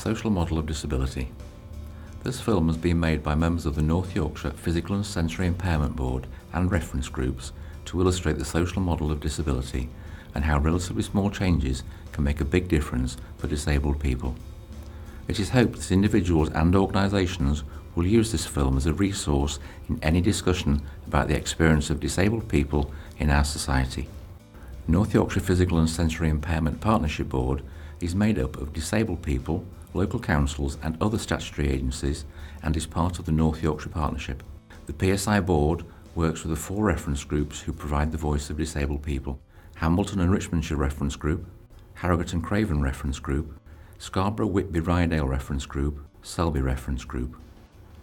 social model of disability. This film has been made by members of the North Yorkshire Physical and Sensory Impairment Board and reference groups to illustrate the social model of disability and how relatively small changes can make a big difference for disabled people. It is hoped that individuals and organisations will use this film as a resource in any discussion about the experience of disabled people in our society. North Yorkshire Physical and Sensory Impairment Partnership Board is made up of disabled people, local councils and other statutory agencies and is part of the North Yorkshire Partnership. The PSI board works with the 4 reference groups who provide the voice of disabled people: Hambleton and Richmondshire Reference Group, Harrogate and Craven Reference Group, Scarborough Whitby Ryedale Reference Group, Selby Reference Group.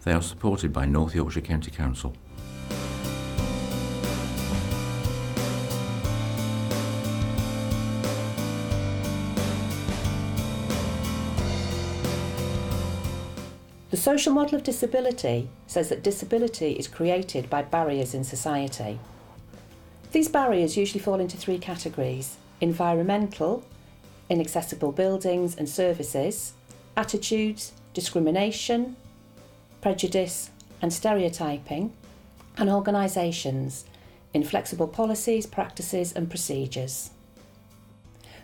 They are supported by North Yorkshire County Council. The social model of disability says that disability is created by barriers in society. These barriers usually fall into 3 categories: environmental, inaccessible buildings and services, attitudes, discrimination, prejudice and stereotyping, and organisations, inflexible policies, practices and procedures.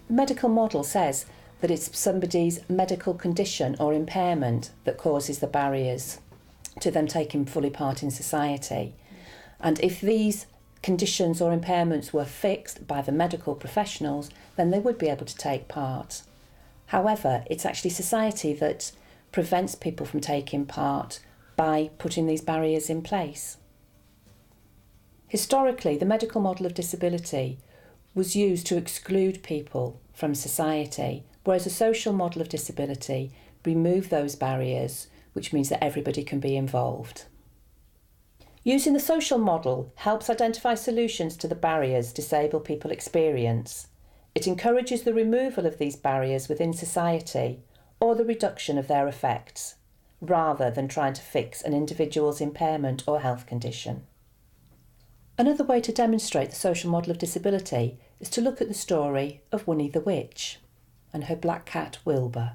The medical model says that it's somebody's medical condition or impairment that causes the barriers to them taking fully part in society. And if these conditions or impairments were fixed by the medical professionals, then they would be able to take part. However, it's actually society that prevents people from taking part by putting these barriers in place. Historically, the medical model of disability was used to exclude people from society, whereas a social model of disability removes those barriers, which means that everybody can be involved. Using the social model helps identify solutions to the barriers disabled people experience. It encourages the removal of these barriers within society or the reduction of their effects, rather than trying to fix an individual's impairment or health condition. Another way to demonstrate the social model of disability is to look at the story of Winnie the Witch and her black cat Wilbur.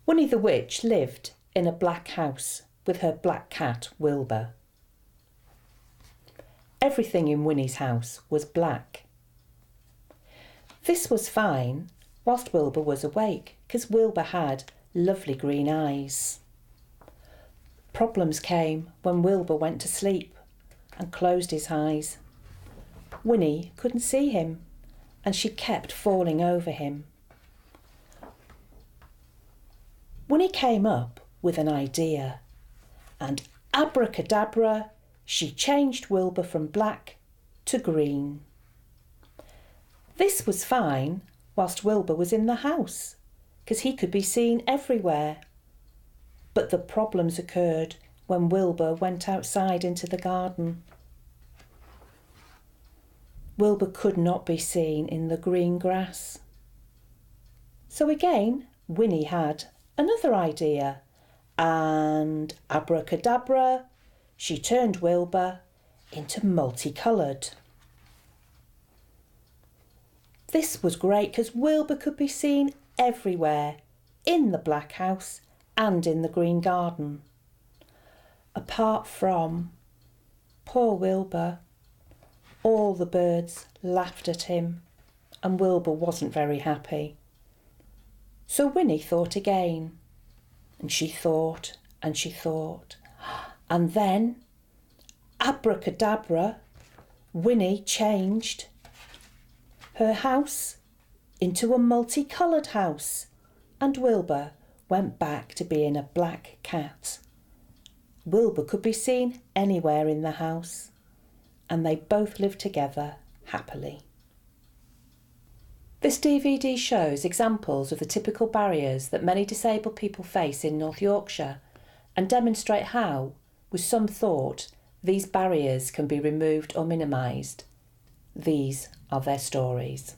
Winnie the Witch lived in a black house with her black cat Wilbur. Everything in Winnie's house was black. This was fine whilst Wilbur was awake, because Wilbur had lovely green eyes. Problems came when Wilbur went to sleep and closed his eyes. Winnie couldn't see him and she kept falling over him. Winnie came up with an idea, and abracadabra, she changed Wilbur from black to green. This was fine whilst Wilbur was in the house, because he could be seen everywhere. But the problems occurred when Wilbur went outside into the garden. Wilbur could not be seen in the green grass. So again, Winnie had another idea, and abracadabra, she turned Wilbur into multicoloured. This was great because Wilbur could be seen everywhere, in the black house and in the green garden. Apart from poor Wilbur, all the birds laughed at him and Wilbur wasn't very happy. So Winnie thought again, and she thought and she thought, and then, abracadabra, Winnie changed her house into a multicoloured house, and Wilbur went back to being a black cat. Wilbur could be seen anywhere in the house, and they both lived together happily. This DVD shows examples of the typical barriers that many disabled people face in North Yorkshire and demonstrate how, with some thought, these barriers can be removed or minimised. These are their stories.